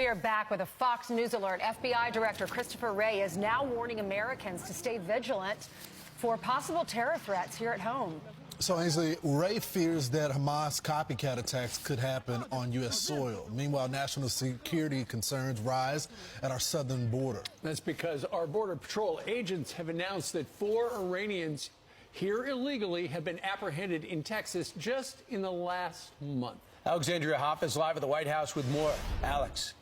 We are back with a Fox News alert. FBI Director Christopher Wray is now warning Americans to stay vigilant for possible terror threats here at home. So, Ainsley, Wray fears that Hamas copycat attacks could happen on U.S. soil. Meanwhile, national security concerns rise at our southern border. That's because our Border Patrol agents have announced that 4 Iranians here illegally have been apprehended in Texas just in the last month. Alexandria Hoff is live at the White House with more. Alex.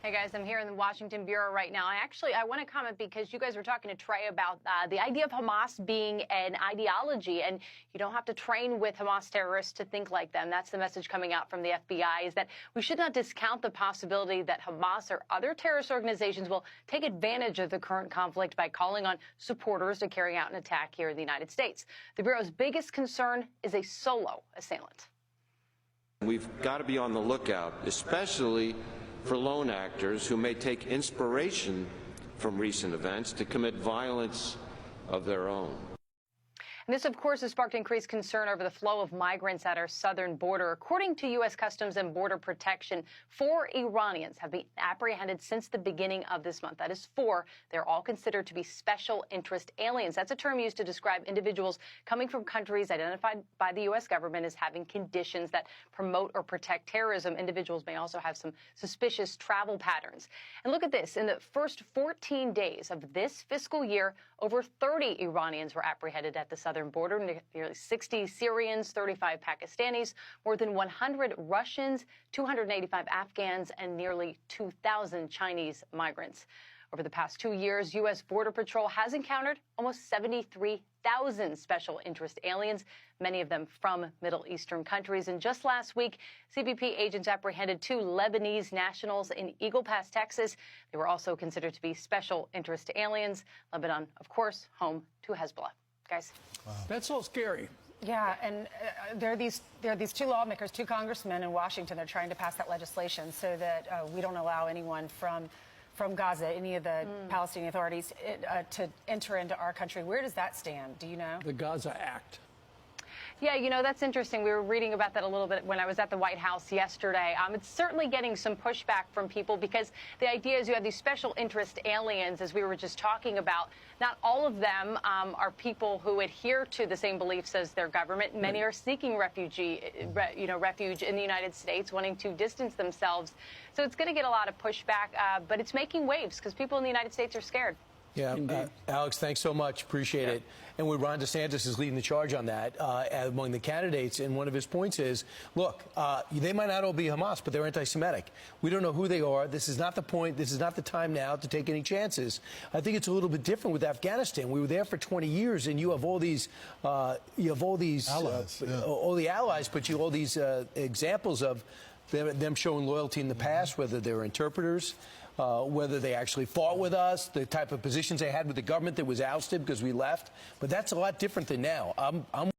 Hey guys, I'm here in the Washington Bureau right now. I want to comment because you guys were talking to Trey about the idea of Hamas being an ideology, and you don't have to train with Hamas terrorists to think like them. That's the message coming out from the FBI, is that we should not discount the possibility that Hamas or other terrorist organizations will take advantage of the current conflict by calling on supporters to carry out an attack here in the United States. The Bureau's biggest concern is a solo assailant. We've got to be on the lookout, especially for lone actors who may take inspiration from recent events to commit violence of their own. And this, of course, has sparked increased concern over the flow of migrants at our southern border. According to U.S. Customs and Border Protection, 4 Iranians have been apprehended since the beginning of this month. That is 4. They're all considered to be special interest aliens. That's a term used to describe individuals coming from countries identified by the U.S. government as having conditions that promote or protect terrorism. Individuals may also have some suspicious travel patterns. And look at this. In the first 14 days of this fiscal year, over 30 Iranians were apprehended at the southern border, nearly 60 Syrians, 35 Pakistanis, more than 100 Russians, 285 Afghans, and nearly 2,000 Chinese migrants. Over the past 2 years, U.S. Border Patrol has encountered almost 73,000 special interest aliens, many of them from Middle Eastern countries. And just last week, CBP agents apprehended 2 Lebanese nationals in Eagle Pass, Texas. They were also considered to be special interest aliens. Lebanon, of course, home to Hezbollah. Guys. Wow. That's all scary. Yeah, and there are these 2 lawmakers, 2 congressmen in Washington. They're trying to pass that legislation so that we don't allow anyone from Gaza, any of the Palestinian authorities, to enter into our country. Where does that stand? Do you know? The Gaza Act. Yeah, you know, that's interesting. We were reading about that a little bit when I was at the White House yesterday. It's certainly getting some pushback from people because the idea is you have these special interest aliens, as we were just talking about. Not all of them are people who adhere to the same beliefs as their government. Many are seeking refuge in the United States, wanting to distance themselves. So it's going to get a lot of pushback, but it's making waves because people in the United States are scared. Yeah, Alex, thanks so much. Appreciate it. And Ron DeSantis is leading the charge on that among the candidates. And one of his points is, look, they might not all be Hamas, but they're anti-Semitic. We don't know who they are. This is not the point. This is not the time now to take any chances. I think it's a little bit different with Afghanistan. We were there for 20 years, and you have all these, allies, all the allies, but you have all these examples of them showing loyalty in the past, whether they're interpreters, whether they actually fought with us, the type of positions they had with the government that was ousted because we left. But that's a lot different than now. I'm